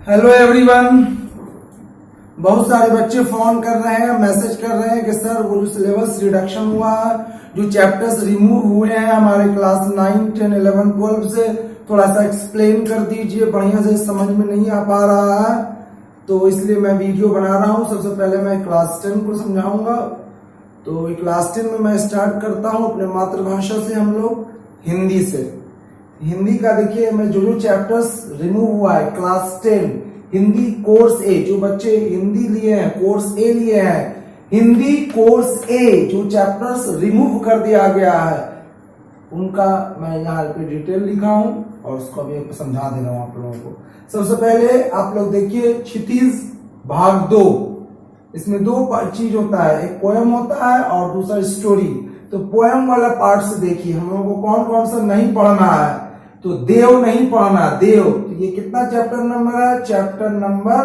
Hello everyone. बहुत सारे बच्चे फोन कर रहे हैं, मैसेज कर रहे हैं कि सर वो सिलेबस रिडक्शन हुआ है, जो चैप्टर्स रिमूव हुए हैं हमारे क्लास 9, 10, 11, 12 से, थोड़ा सा एक्सप्लेन कर दीजिए, बढ़िया से समझ में नहीं आ पा रहा है, तो इसलिए मैं वीडियो बना रहा हूं। सबसे पहले मैं क्लास 10 को समझाऊंगा। तो क्लास 10 में मैं स्टार्ट करता हूं अपने मातृभाषा से, हम लोग हिंदी से। हिंदी का देखिए, मैं जो चैप्टर्स रिमूव हुआ है क्लास 10 हिंदी कोर्स ए, जो बच्चे हिंदी लिए हैं कोर्स ए लिए हैं, हिंदी कोर्स ए जो चैप्टर्स रिमूव कर दिया गया है उनका मैं यहाँ पे डिटेल लिखा हूं और उसको अभी समझा दे रहा हूं आप लोगों को। सबसे पहले आप लोग देखिए क्षितिज भाग 2, इसमें दो चीज होता है, एक पोएम होता है और दूसरा स्टोरी। तो पोएम वाला पार्ट से देखिए, हम लोगों को कौन कौन सा नहीं पढ़ना है। तो देव नहीं पढ़ना, देव, तो ये कितना चैप्टर नंबर है? चैप्टर नंबर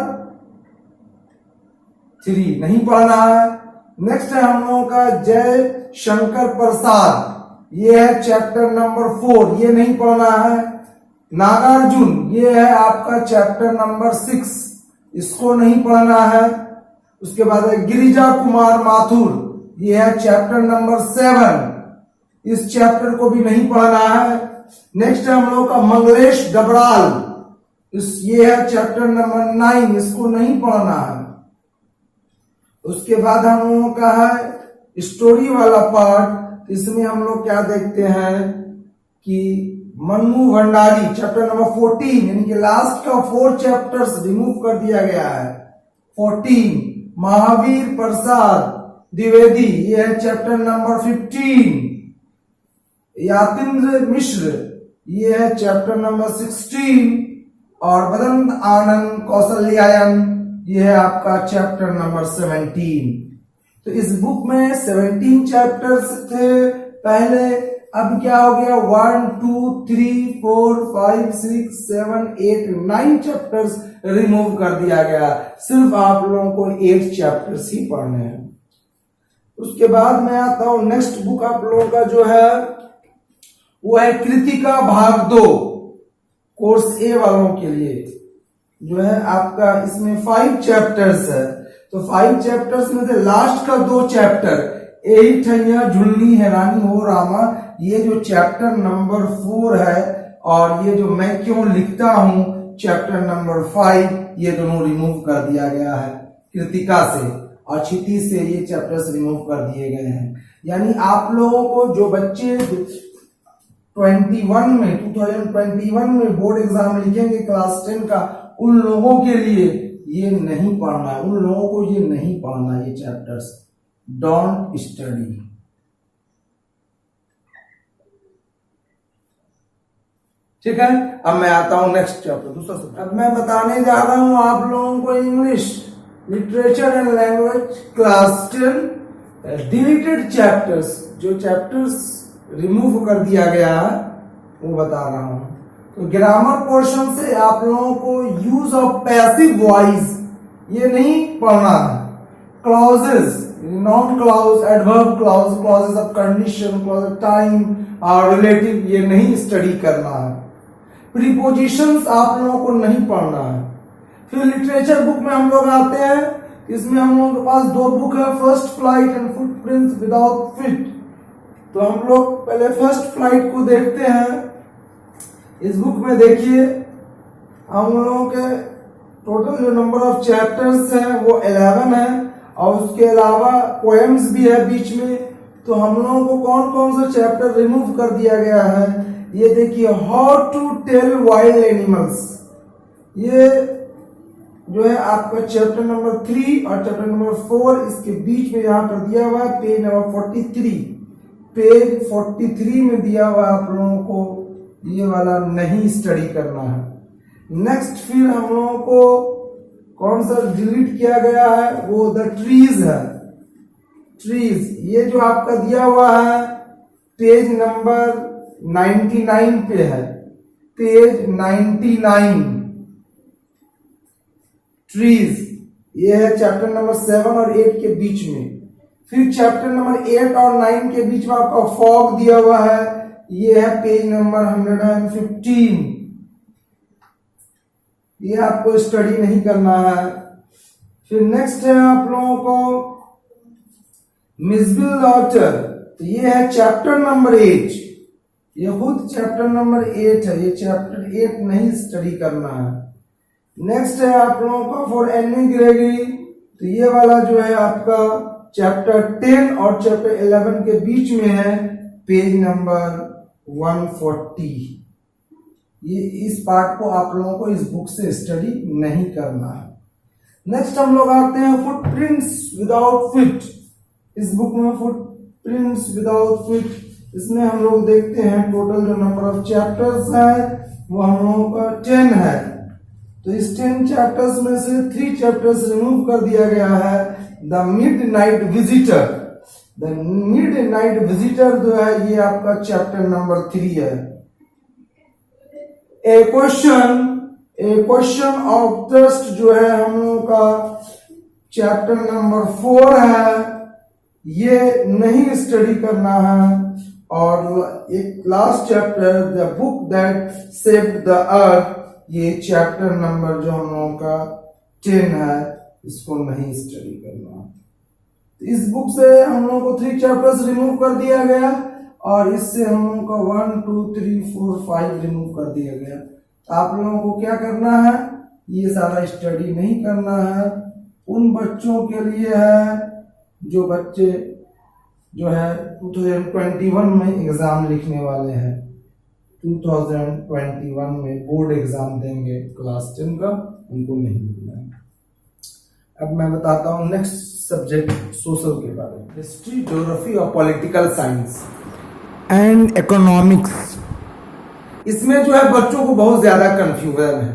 3 नहीं पढ़ना है। नेक्स्ट है हम लोगों का जय शंकर प्रसाद, ये है चैप्टर नंबर 4, ये नहीं पढ़ना है। नागार्जुन, ये है आपका चैप्टर नंबर 6, इसको नहीं पढ़ना है। उसके बाद है गिरिजा कुमार माथुर, ये है चैप्टर नंबर 7, इस चैप्टर को भी नहीं पढ़ना है। नेक्स्ट है हम लोग का मंगलेश डबराल, ये है चैप्टर नंबर 9, इसको नहीं पढ़ना है। उसके बाद हम लोगों का है स्टोरी वाला पार्ट, इसमें हम लोग क्या देखते हैं कि मन्नू भंडारी चैप्टर नंबर 14, यानी कि लास्ट का 4 चैप्टर्स रिमूव कर दिया गया है। 14 महावीर प्रसाद द्विवेदी, ये है चैप्टर नंबर 15। यातेंद्र मिश्र, ये है चैप्टर नंबर 16। और बदन आनंद कौशल्यायन, ये है आपका चैप्टर नंबर 17। तो इस बुक में 17 चैप्टर्स थे पहले, अब क्या हो गया 1, 2, 3, 4, 5, 6, 7, 8, 9 चैप्टर्स रिमूव कर दिया गया। सिर्फ आप लोगों को 8 चैप्टर्स ही पढ़ने हैं। उसके बाद मैं आता हूं नेक्स्ट बुक आप लोगों का जो है वो है कृतिका भाग 2, कोर्स ए वालों के लिए जो है आपका, इसमें 5 चैप्टर्स है। तो 5 चैप्टर्स में से लास्ट का 2 चैप्टर, एही ठैया झुलनी है रानी हो रामा, ये जो चैप्टर नंबर 4 है, और ये जो मैं क्यों लिखता हूं चैप्टर नंबर 5, ये दोनों रिमूव कर दिया गया है कृतिका से, और क्षितिज से ये चैप्टर्स रिमूव कर दिए गए हैं। यानी आप लोगों को जो बच्चे 2021 में बोर्ड एग्जाम लिखेंगे क्लास 10 का, उन लोगों के लिए ये नहीं पढ़ना है, उन लोगों को ये नहीं पढ़ना, ये चैप्टर्स डोंट स्टडी। ठीक है, अब मैं आता हूं नेक्स्ट चैप्टर, दूसरा सब्जेक्ट। अब मैं बताने जा रहा हूं आप लोगों को English literature and language class 10 deleted chapters, जो चैप्टर्स रिमूव कर दिया गया है वो बता रहा हूं। तो ग्रामर पोर्शन से आप लोगों को यूज ऑफ पैसिव वॉइस ये नहीं पढ़ना है। Clauses, noun clause, adverb clause, clauses of condition, clause of time और रिलेटिव, ये नहीं स्टडी करना है। प्रीपोजिशंस आप लोगों को नहीं पढ़ना है। फिर लिटरेचर बुक में हम लोग आते हैं, इसमें हम लोगों के पास 2 बुक है, first flight and footprints without feet. तो हम लोग पहले फर्स्ट फ्लाइट को देखते हैं। इस बुक में देखिए हम लोगों के टोटल जो नंबर ऑफ चैप्टर्स हैं वो 11 है, और उसके अलावा पोएम्स भी है बीच में। तो हम लोगों को कौन कौन सा चैप्टर रिमूव कर दिया गया है, ये देखिए, how to tell wild animals, ये जो है आपका चैप्टर नंबर 3 और चैप्टर नंबर 4, इसके बीच में यहाँ पर दिया हुआ है पेज नंबर 43, पेज 43 में दिया हुआ आप लोगों को ये वाला नहीं स्टडी करना है। नेक्स्ट फिर हम लोगों को कौन सा डिलीट किया गया है, वो द ट्रीज है। ट्रीज, ये जो आपका दिया हुआ है पेज नंबर 99 पे है, पेज 99 ट्रीज, ये है चैप्टर नंबर 7 और 8 के बीच में। फिर चैप्टर नंबर 8 और 9 के बीच में आपका फॉग दिया हुआ है, ये है पेज नंबर 115। ये आपको स्टडी नहीं करना है। फिर नेक्स्ट है आप लोगों को मिसबिल लॉटर, तो ये है चैप्टर नंबर 8, ये खुद चैप्टर नंबर 8 है, ये चैप्टर 8 नहीं स्टडी करना है। नेक्स्ट है आप लोगों का फॉर एनी ग्रेगरी, तो ये वाला जो है आपका चैप्टर 10 और चैप्टर 11 के बीच में है, पेज नंबर 140। ये इस पार्ट को आप लोगों को इस बुक से स्टडी नहीं करना है। नेक्स्ट हम लोग आते हैं फुटप्रिंट्स विदाउट फिट। इस बुक में फुटप्रिंट्स विदाउट फिट, इसमें हम लोग देखते हैं टोटल जो नंबर ऑफ चैप्टर्स है वो हम लोगों का 10 है। तो इस 10 चैप्टर्स में से 3 चैप्टर्स रिमूव कर दिया गया है। The midnight visitor, the midnight visitor जो है ये आपका चैप्टर नंबर 3 है। ए क्वेश्चन ऑफ ट्रस्ट जो है हम लोगों का चैप्टर नंबर 4 है, ये नहीं स्टडी करना है। और एक last chapter the book that saved the earth, ये चैप्टर नंबर जो हम लोगों का 10 है, इसको नहीं स्टडी करना है। इस बुक से हम लोगों को 3 चैप्टर्स रिमूव कर दिया गया और इससे हम लोगों का 1 2 3 4 5 रिमूव कर दिया गया। आप लोगों को क्या करना है, ये सारा स्टडी नहीं करना है। उन बच्चों के लिए है जो बच्चे जो है 2021 में एग्जाम लिखने वाले हैं, 2021 में बोर्ड एग्जाम देंगे क्लास 10 का, उनको नहीं लिखना है। अब मैं बताता हूँ नेक्स्ट सब्जेक्ट सोशल के बारे में, हिस्ट्री, ज्योग्राफी और पॉलिटिकल साइंस एंड इकोनॉमिक्स। इसमें जो है बच्चों को बहुत ज्यादा कंफ्यूजन है।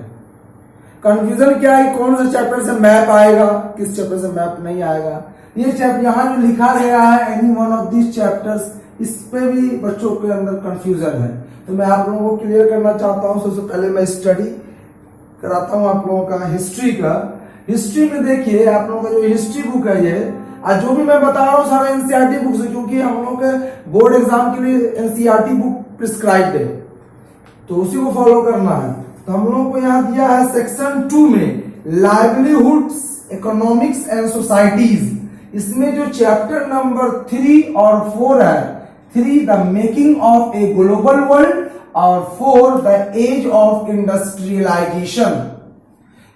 कंफ्यूजन क्या है, कौन से चैप्टर से मैप आएगा, किस चैप्टर से मैप नहीं आएगा। ये चैप्टर यहाँ जो लिखा गया है any one of this chapters, इस पे भी बच्चों के अंदर कंफ्यूजन है। तो मैं आप लोगों को क्लियर करना चाहता हूँ। सबसे पहले मैं स्टडी कराता हूँ आप लोगों का हिस्ट्री का। हिस्ट्री में देखिए आप लोगों का जो हिस्ट्री बुक है ये, आज जो भी मैं बता रहा हूँ सारा एनसीईआरटी बुक से, क्योंकि हम लोग के बोर्ड एग्जाम के लिए एनसीईआरटी बुक प्रिस्क्राइब्ड है, तो उसी को फॉलो करना है। तो हम लोगों को यहाँ दिया है सेक्शन 2 में लाइवलीहुड्स, इकोनॉमिक्स एंड सोसाइटीज। इसमें जो चैप्टर नंबर 3 और 4 है, 3 the making of a global world और 4 द एज ऑफ इंडस्ट्रियलाइजेशन।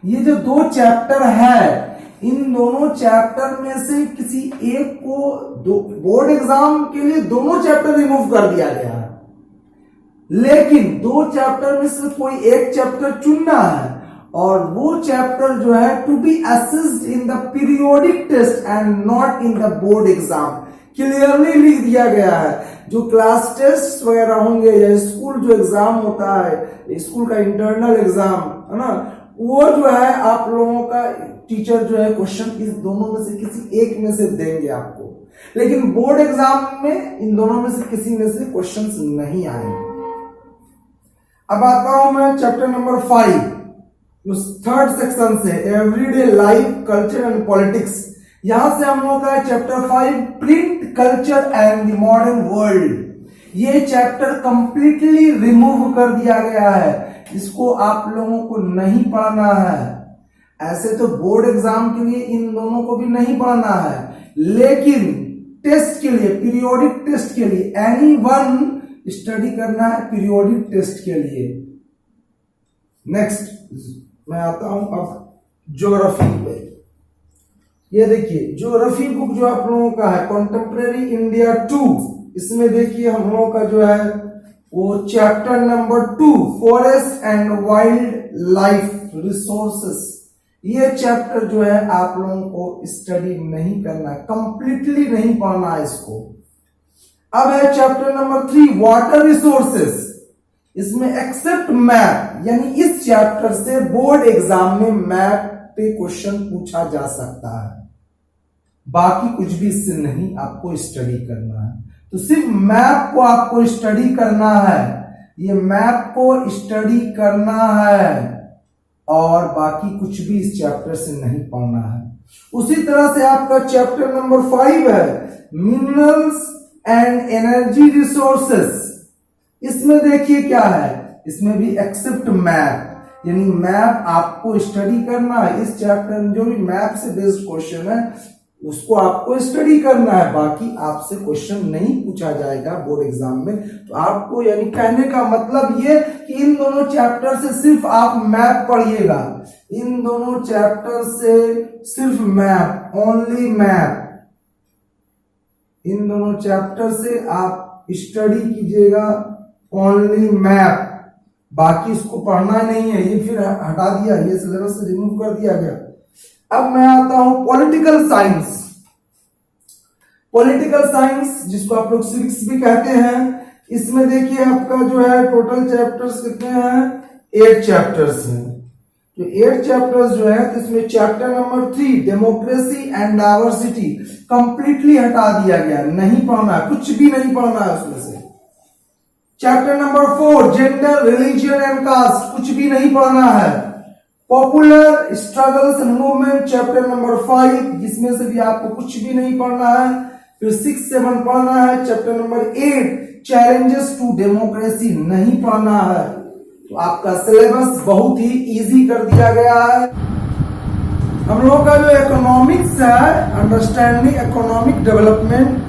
ये जो 2 चैप्टर है, इन दोनों चैप्टर में से किसी एक को बोर्ड एग्जाम के लिए दोनों चैप्टर रिमूव कर दिया गया है, लेकिन 2 चैप्टर में से कोई एक चैप्टर चुनना है और वो चैप्टर जो है to be assessed in the periodic test and not in the board exam. Clearly लिख दिया गया है। जो क्लास टेस्ट वगैरह होंगे या स्कूल जो एग्जाम होता है, स्कूल का इंटरनल एग्जाम है ना, वो जो है आप लोगों का टीचर जो है क्वेश्चन इस दोनों में से किसी एक में से देंगे आपको, लेकिन बोर्ड एग्जाम में इन दोनों में से किसी में से क्वेश्चंस नहीं आएंगे। अब आता हूं मैं चैप्टर नंबर 5, जो 3rd सेक्शन से everyday life, culture and politics. यहां से हम लोग का chapter 5 print culture and the modern world. ये चैप्टर कंप्लीटली रिमूव कर दिया गया है, इसको आप लोगों को नहीं पढ़ना है। ऐसे तो बोर्ड एग्जाम के लिए इन दोनों को भी नहीं पढ़ना है, लेकिन टेस्ट के लिए, पीरियोडिक टेस्ट के लिए एनी वन स्टडी करना है पीरियोडिक टेस्ट के लिए। नेक्स्ट मैं आता हूं अब ज्योग्राफी पे। ये देखिए ज्योग्राफी बुक जो आप लोगों का है कॉन्टेम्परेरी इंडिया 2, इसमें देखिए हम लोगों का जो है वो chapter number 2 forest and wild life resources. ये चैप्टर जो है आप लोगों को स्टडी नहीं करना, कंप्लीटली नहीं पढ़ना है इसको। अब है चैप्टर नंबर 3 वाटर रिसोर्सेस। इसमें एक्सेप्ट मैप, यानी इस चैप्टर से बोर्ड एग्जाम में मैप पे क्वेश्चन पूछा जा सकता है, बाकी कुछ भी इससे नहीं आपको स्टडी करना है। तो सिर्फ मैप को आपको स्टडी करना है, ये मैप को स्टडी करना है और बाकी कुछ भी इस चैप्टर से नहीं पढ़ना है। उसी तरह से आपका चैप्टर नंबर 5 है मिनरल्स एंड एनर्जी रिसोर्सेस। इसमें देखिए क्या है, इसमें भी एक्सेप्ट मैप, यानी मैप आपको स्टडी करना है। इस चैप्टर में जो भी मैप से बेस्ड क्वेश्चन है उसको आपको स्टडी करना है, बाकी आपसे क्वेश्चन नहीं पूछा जाएगा बोर्ड एग्जाम में। तो आपको यानी कहने का मतलब ये कि इन दोनों चैप्टर से सिर्फ आप मैप पढ़िएगा, इन दोनों चैप्टर से सिर्फ मैप, ओनली मैप, इन दोनों चैप्टर से आप स्टडी कीजिएगा, ओनली मैप, बाकी इसको पढ़ना नहीं है। ये फिर हटा दिया, ये सिलेबस से रिमूव कर दिया गया। अब मैं आता हूं पॉलिटिकल साइंस। पॉलिटिकल साइंस जिसको आप लोग सिविक्स भी कहते हैं, इसमें देखिए आपका जो है टोटल चैप्टर्स कितने हैं, 8 चैप्टर्स हैं। तो 8 चैप्टर्स जो है तो इसमें chapter number 3 democracy and diversity completely हटा दिया गया, नहीं पढ़ना, कुछ भी नहीं पढ़ना है उसमें से। Chapter number 4 gender religion and caste, कुछ भी नहीं पढ़ना है। Popular struggles and movement chapter number 5, जिसमें से भी आपको कुछ भी नहीं पढ़ना है। फिर 6, 7 पढ़ना है। Chapter number 8 challenges to democracy नहीं पढ़ना है। तो आपका सिलेबस बहुत ही इजी कर दिया गया है। हम लोगों का जो इकोनॉमिक्स है, अंडरस्टैंडिंग इकोनॉमिक डेवलपमेंट,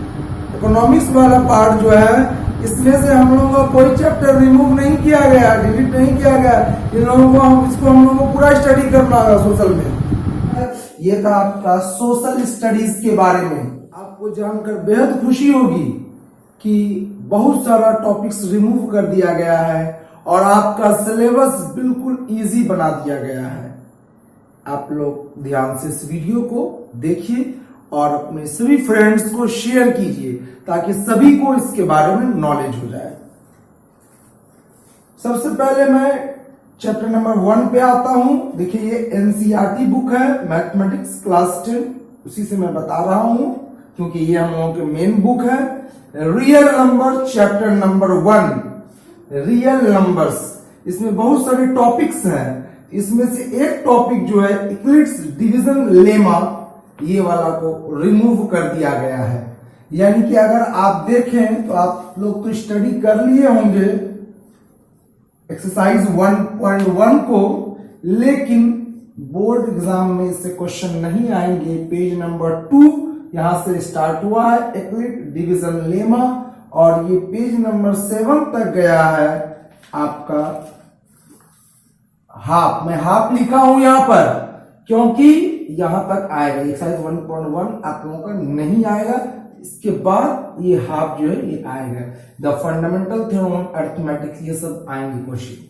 इकोनॉमिक्स वाला पार्ट जो है, इसमें से हम लोगों का कोई चैप्टर रिमूव नहीं किया गया, डिलीट नहीं किया गया। इन लोगों को हम लोगों को पूरा स्टडी करना होगा सोशल में। ये था आपका सोशल स्टडीज के बारे में। आपको जानकर बेहद खुशी होगी कि बहुत सारा टॉपिक्स रिमूव कर दिया गया है और आपका सिलेबस बिल्कुल इजी बना दिया गया है। आप लोग ध्यान से इस वीडियो को देखिए और अपने सभी फ्रेंड्स को शेयर कीजिए ताकि सभी को इसके बारे में नॉलेज हो जाए। सबसे पहले मैं चैप्टर नंबर 1 पे आता हूं। देखिए ये एनसीईआरटी बुक है, मैथमेटिक्स क्लास 10, उसी से मैं बता रहा हूं क्योंकि ये हम लोगों के मेन बुक है। Real number chapter number 1, real numbers. इसमें बहुत सारे टॉपिक्स हैं, इसमें से एक टॉपिक जो है इक्लिप्स डिवीजन लेमा, ये वाला को रिमूव कर दिया गया है। यानी कि अगर आप देखें तो आप लोग तो स्टडी कर लिए होंगे एक्सरसाइज 1.1 को, लेकिन बोर्ड एग्जाम में इससे क्वेश्चन नहीं आएंगे। पेज नंबर 2 यहां से स्टार्ट हुआ है इक्लिप्स डिवीजन लेमा और ये पेज नंबर 7 तक गया है आपका हाफ। मैं हाफ लिखा हूं यहां पर क्योंकि यहां तक आएगा। एक्सरसाइज 1.1 आप लोगों का नहीं आएगा, इसके बाद ये हाफ जो है ये आएगा। The fundamental theorem of arithmetics, ये सब आएंगे क्वेश्चन।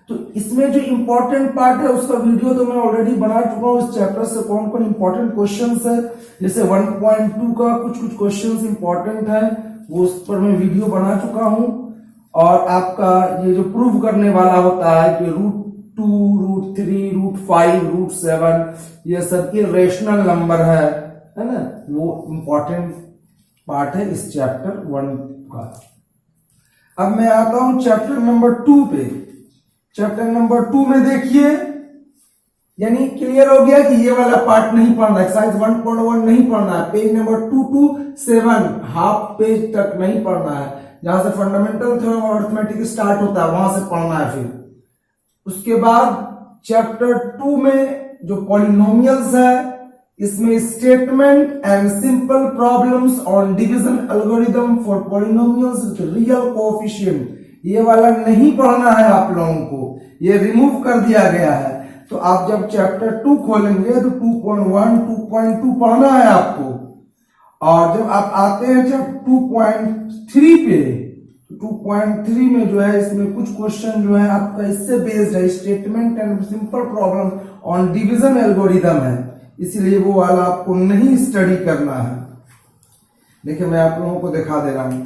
तो इसमें जो इंपॉर्टेंट पार्ट है उसका वीडियो तो मैं ऑलरेडी बना चुका हूं। इस चैप्टर से कौन कौन इंपॉर्टेंट क्वेश्चंस है, जैसे 1.2 का कुछ क्वेश्चंस इंपॉर्टेंट है वो उस पर मैं वीडियो बना चुका हूं। और आपका ये जो प्रूव करने वाला होता है कि √2, √3, √5, √7 ये सबके रेशनल नंबर है ना, वो इंपॉर्टेंट पार्ट है इस चैप्टर 1 का। अब मैं आता हूं चैप्टर नंबर 2 पे। चैप्टर नंबर 2 में देखिए, यानी क्लियर हो गया कि ये वाला पार्ट नहीं पढ़ना, एक्सरसाइज 1.1 नहीं पढ़ना है। Page number 2 to 7 half page तक नहीं पढ़ना है, जहां से fundamental theorem of arithmetics start होता है वहां से पढ़ना है। फिर उसके बाद चैप्टर 2 में जो पॉलिनोमियल्स है, इसमें statement and simple problems on division algorithm for polynomials with real coefficient, ये वाला नहीं पढ़ना है आप लोगों को, ये रिमूव कर दिया गया है। तो आप जब चैप्टर 2 खोलेंगे तो 2.1, 2.2 पढ़ना है आपको। और जब आप आते हैं जब 2.3 पे, 2.3 में जो है इसमें कुछ क्वेश्चन जो है आपका इससे बेस्ड है, statement and simple problem on division algorithm है, इसलिए वो वाला आपको नहीं स्टडी करना है। देखिए मैं आप लोगों को दिखा दे रहा हूं,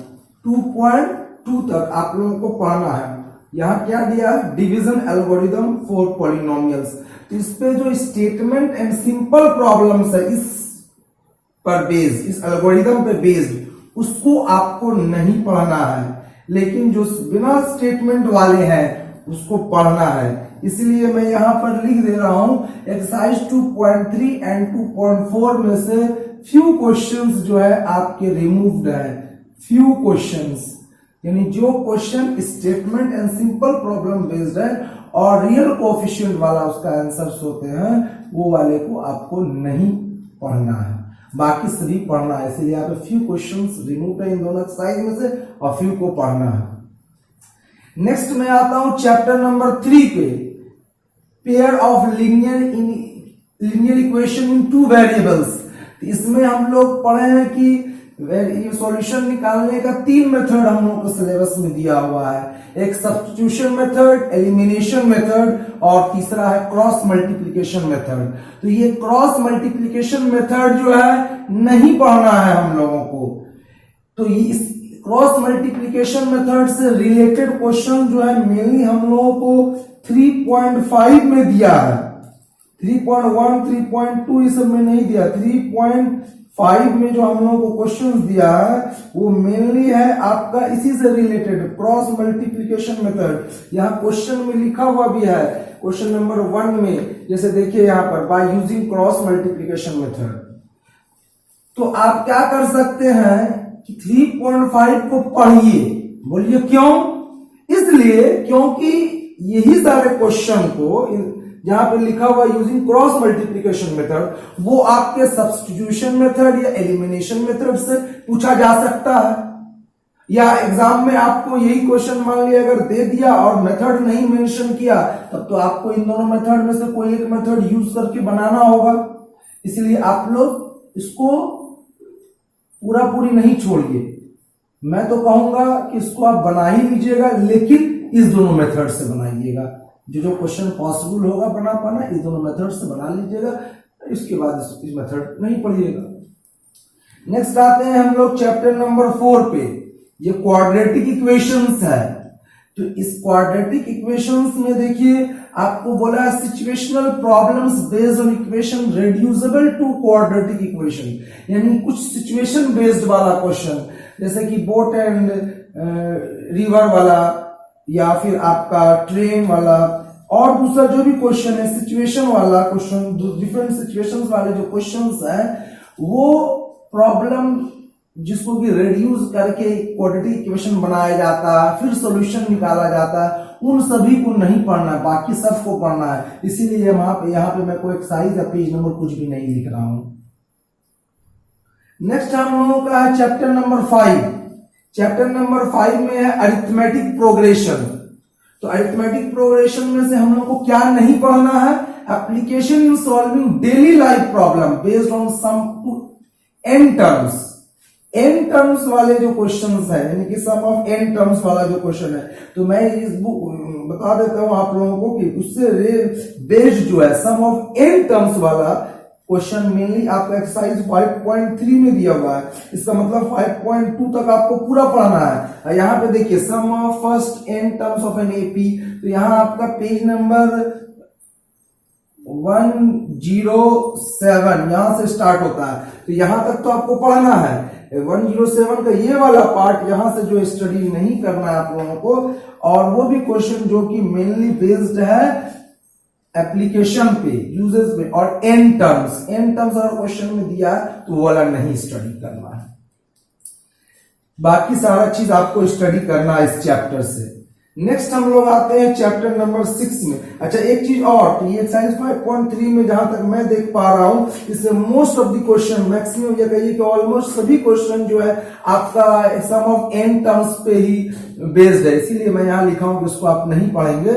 2.2 तक आप लोगों को पढ़ना है। यहां क्या दिया, डिवीजन एल्गोरिथम फॉर पॉलिनोमियल्स। तो इस पे जो स्टेटमेंट एंड सिंपल प्रॉब्लम्स है, इस पर बेस्ड, इस एल्गोरिथम पे बेस्ड, उसको आपको नहीं पढ़ना है, लेकिन जो बिना स्टेटमेंट वाले हैं उसको पढ़ना है। इसलिए मैं यहां पर लिख दे रहा हूं एक्सरसाइज 2.3 एंड 2.4 में से फ्यू क्वेश्चंस जो है आपके रिमूव्ड है, फ्यू क्वेश्चंस। यानी जो question statement and simple problem based है और रियल कोएफिशिएंट वाला उसका आंसर्स होते हैं, वो वाले को आपको नहीं पढ़ना है, बाकी सभी पढ़ना है। इसलिए यहाँ पे फ्यू क्वेश्चंस रिमूव है इन दोनों एक्सरसाइज में से और फ्यू को पढ़ना है। नेक्स्ट मैं आता हूं चैप्टर नंबर 3 पे, pair of linear equation in 2 variables. इसमें हम लोग पढ़े हैं कि सॉल्यूशन निकालने का 3 मेथड हम लोग को सिलेबस में दिया हुआ है, एक सब्स्टिट्यूशन मेथड, एलिमिनेशन मेथड और तीसरा है क्रॉस मल्टीप्लिकेशन मेथड। तो ये क्रॉस मल्टीप्लिकेशन मेथड जो है नहीं पढ़ना है हम लोगों को। तो इस क्रॉस मल्टीप्लिकेशन मेथड से रिलेटेड क्वेश्चन जो है मेनली हम लोगों को 3.5 में दिया है, 3.1 3.2 इस सब में नहीं दिया। 3.5 में जो हम लोगों को क्वेश्चन दिया है वो मेनली है आपका इसी से रिलेटेड क्रॉस मल्टीप्लिकेशन मेथड। यहाँ क्वेश्चन में लिखा हुआ भी है, क्वेश्चन नंबर 1 में, जैसे देखिए यहाँ पर by using cross multiplication method. तो आप क्या कर सकते हैं कि 3.5 को पढ़िए। बोलिए क्यों? इसलिए क्योंकि यही सारे क्वेश्चन को जहां पे लिखा हुआ यूजिंग क्रॉस मल्टीप्लिकेशन मेथड, वो आपके सब्स्टिट्यूशन मेथड या एलिमिनेशन मेथड से पूछा जा सकता है। या एग्जाम में आपको यही क्वेश्चन मान लिया अगर दे दिया और मेथड नहीं मेंशन किया, तब तो आपको इन दोनों मेथड में से कोई एक मेथड यूज करके बनाना होगा। इसलिए आप लोग इसको पूरा पूरी नहीं छोड़िए। मैं तो कहूंगा कि इसको आप बना ही लीजिएगा, लेकिन इस दोनों मेथड से बनाइएगा। जो क्वेश्चन पॉसिबल होगा बना पाना, इस दोनों मेथड से बना लीजिएगा, इसके बाद इस मेथड नहीं पढ़िएगा। नेक्स्ट आते हैं हम लोग चैप्टर नंबर 4 पे, ये क्वाड्रेटिक इक्वेशंस है। तो इस क्वाड्रेटिक इक्वेशंस में देखिए आपको बोला है situational problems based on equation reducible to quadratic equation, यानी कुछ सिचुएशन बेस्ड वाला क्वेश्चन, जैसे कि बोट एंड रिवर वाला या फिर आपका ट्रेन वाला, और दूसरा जो भी क्वेश्चन है सिचुएशन वाला क्वेश्चन, डिफरेंट सिचुएशंस वाले जो क्वेश्चंस हैं, वो प्रॉब्लम जिसको कि रिड्यूस करके क्वाड्रेटिक इक्वेशन बनाया जाता है, फिर सॉल्यूशन निकाला जाता है, उन सभी को नहीं पढ़ना है, बाकी सबको पढ़ना है। इसीलिए यहाँ पे मैं कोई एक्सरसाइज या पेज नंबर कुछ भी नहीं लिख रहा हूं। नेक्स्ट हम लोगों का है चैप्टर नंबर 5। चैप्टर नंबर 5 में है अरिथमेटिक प्रोग्रेशन। तो अरिथमेटिक प्रोग्रेशन में से हम लोग को क्या नहीं पढ़ना है? Application in solving daily life problem based on sum to n terms. n terms वाले जो क्वेश्चंस है, यानी कि सम ऑफ n टर्म्स वाला जो क्वेश्चन है, तो मैं इस बुक बता देता हूं आप लोगों को कि उससे बेस्ड जो है सम ऑफ n टर्म्स वाला क्वेश्चन मेनली आपका एक्सरसाइज 5.3 में दिया हुआ है। इसका मतलब 5.2 तक आपको पूरा पढ़ना है। यहाँ पे देखिए sum of first n terms of an AP, तो यहाँ आपका पेज नंबर 107 यहां से स्टार्ट होता है, तो यहां तक तो आपको पढ़ना है। 107 का ये वाला पार्ट यहां से जो स्टडी नहीं करना है आप लोगों को, और वो भी क्वेश्चन जो कि मेनली बेस्ड है एप्लीकेशन पे, यूजेस पे, और n टर्म्स अगर क्वेश्चन में दिया तो वो वाला नहीं स्टडी करना है। बाकी सारा चीज आपको स्टडी करना है इस चैप्टर से। नेक्स्ट हम लोग आते हैं चैप्टर नंबर 6 में। अच्छा एक चीज और, तो ये एक्सरसाइज 5.3 में जहां तक मैं देख पा रहा हूं, इससे most of the question, maximum या कहिए कि ऑलमोस्ट सभी क्वेश्चन जो है आपका सम ऑफ n टर्म्स पे ही बेस्ड है। इसीलिए मैं यहां लिखा हूं कि उसको आप नहीं पढ़ेंगे।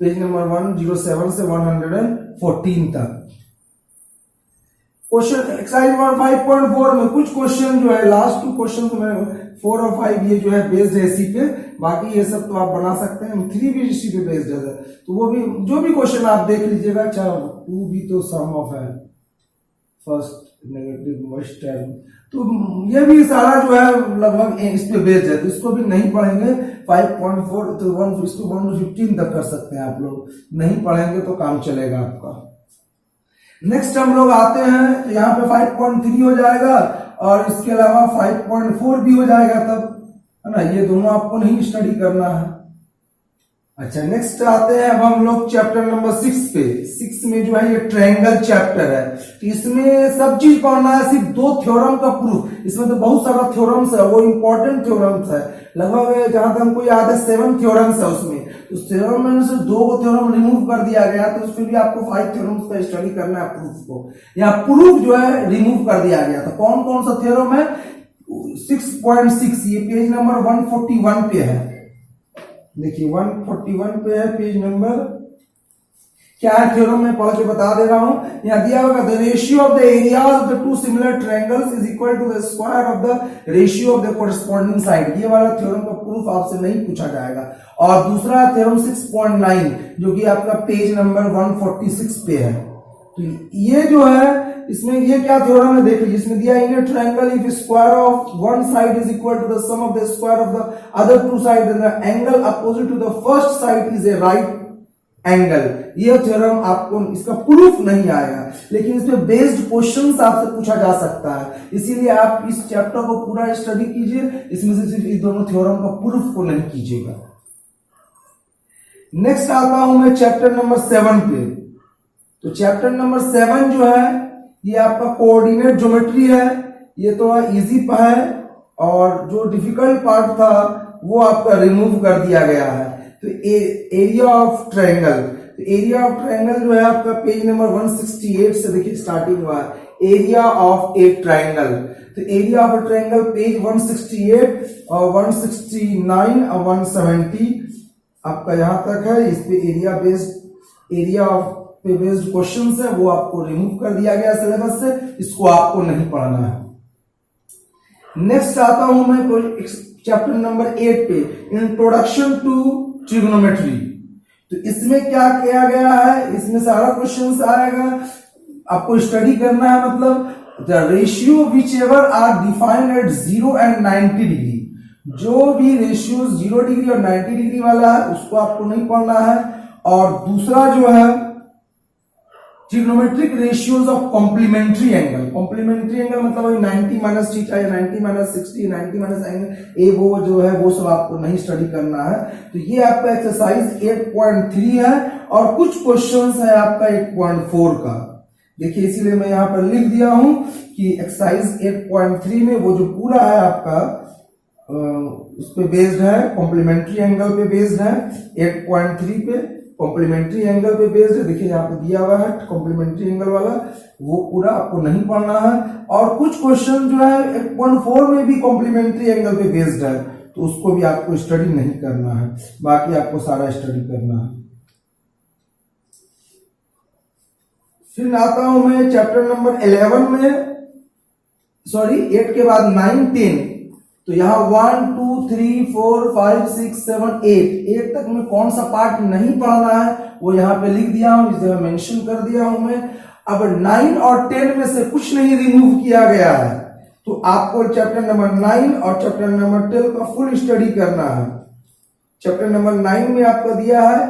पेज नंबर 107 से 114 तक क्वेश्चन एक्सरसाइज 5.4 में कुछ क्वेश्चन जो है, लास्ट 2 क्वेश्चन तो मैं 4 और 5 ये जो है बेस्ड है इसी पे, बाकी ये सब तो आप बना सकते हैं। 3 भी इसी पे बेस्ड है, तो वो भी जो भी क्वेश्चन आप देख लीजिएगा। अच्छा 2 भी तो सम ऑफ है, फर्स्ट नेगेटिव फर्स्ट टर्म, तो ये भी सारा जो है लगभग इस पे बेस्ड है, तो इसको भी नहीं पढ़ेंगे। 5.4 तो 1 तक कर सकते हैं आप लोग, नहीं पढ़ेंगे तो काम चलेगा आपका। नेक्स्ट हम लोग आते हैं, तो यहाँ पे 5.3 हो जाएगा और इसके अलावा 5.4 भी हो जाएगा तब, है ना। ये दोनों आपको नहीं स्टडी करना है, अच्छा, नेक्स्ट आते हैं अब हम लोग चैप्टर नंबर 6 पे। 6 में जो है ये ट्रायंगल चैप्टर है, तो इसमें सब चीज पढ़ना है, सिर्फ 2 थ्योरम का प्रूफ। इसमें तो बहुत सारा थ्योरम्स है, वो इंपॉर्टेंट थ्योरम्स है, लगभग जहां तक हमको याद है 7 थ्योरम्स है उसमें। तो थ्योरम में से 2 थ्योरम रिमूव कर दिया गया, तो उसमें भी आपको 5 थ्योरम्स का स्टडी करना है प्रूफ को। यहाँ प्रूफ जो है रिमूव कर दिया गया। तो कौन कौन सा थ्योरम है? 6.6 ये पेज नंबर 141 पे है। देखिए 141 पे है पेज नंबर। क्या है थ्योरम में पढ़ के बता दे रहा हूं। यहां दिया होगा the ratio of the area of the 2 similar triangles is equal to the square of the ratio of the corresponding side. ये वाला थ्योरम का प्रूफ आपसे नहीं पूछा जाएगा। और दूसरा थ्योरम 6.9 जो कि आपका पेज नंबर 146 पे है। तो ये जो है इसमें ये क्या थ्योरम है देख लीजिए। इसमें दिया in a triangle if square of one side is equal to the sum of the square of the other 2 side then the angle opposite to the first side is a right angle. ये theorem आपको इसका proof नहीं आएगा, लेकिन इसमें based questions आपसे पूछा जा सकता है, इसीलिए आप इस चैप्टर को पूरा स्टडी कीजिए। इसमें से सिर्फ इस दोनों थ्योरम का प्रूफ को नहीं कीजिएगा। नेक्स्ट आता हूं मैं चैप्टर नंबर 7 पे। तो चैप्टर नंबर 7 जो है ये आपका कोऑर्डिनेट ज्योमेट्री है। ये थोड़ा इजी है और जो डिफिकल्ट पार्ट था वो आपका रिमूव कर दिया गया है। तो एरिया ऑफ ट्रायंगल, तो एरिया ऑफ ट्रायंगल जो है आपका पेज नंबर 168 से देखिए स्टार्टिंग हुआ है। एरिया ऑफ ए ट्रायंगल, तो area of A triangle page 168 और 169 और 170 आपका यहां तक है। इस पे एरिया बेस्ड एरिया ऑफ पे बेस्ड क्वेश्चंस है, वो आपको रिमूव कर दिया गया सिलेबस से, इसको आपको नहीं पढ़ना है। नेक्स्ट आता हूं मैं चैप्टर नंबर 8 पे, इंट्रोडक्शन टू ट्रिग्नोमेट्री। तो इसमें क्या किया गया है, इसमें सारा क्वेश्चंस आएगा, आपको स्टडी करना है। मतलब the ratio whichever are defined at 0 and 90 degree, जो भी रेशियो 0 डिग्री और 90 डिग्री वाला है उसको आपको नहीं पढ़ना है। और दूसरा जो है trigonometric ratios of complementary angle. Complementary angle मतलब 90 माइनस थीटा या 90 माइनस 60, 90 माइनस एंगल ए वो जो है वो सब आपको नहीं स्टडी करना है। तो ये आपका एक्सरसाइज 8.3 है और कुछ क्वेश्चंस है आपका 8.4 का। देखिए इसीलिए मैं यहां पर लिख दिया हूं कि एक्सरसाइज 8.3 में वो जो पूरा है आपका उस पे बेस्ड है, कॉम्प्लीमेंट्री एंगल पे बेस्ड है। 8.3 पे कॉम्प्लीमेंट्री एंगल पे बेस्ड है। देखिए यहाँ पे दिया हुआ है कॉम्प्लीमेंट्री एंगल वाला, वो पूरा आपको नहीं पढ़ना है। और कुछ क्वेश्चन जो है 8.4 में भी कॉम्प्लीमेंट्री एंगल पे बेस्ड है, तो उसको भी आपको स्टडी नहीं करना है, बाकी आपको सारा स्टडी करना है। फिर आता हूं मैं चैप्टर नंबर 11 में, सॉरी 8 के बाद 9, 10। तो यहाँ 1, 2, 3, 4, 5, 6, 7, 8 तक में कौन सा पार्ट नहीं पढ़ना है वो यहाँ पे लिख दिया हूं, इस जगह मेंशन कर दिया हूं मैं। अब 9 और 10 में से कुछ नहीं रिमूव किया गया है, तो आपको चैप्टर नंबर 9 और चैप्टर नंबर 12 का फुल स्टडी करना है। चैप्टर नंबर 9 में आपका दिया है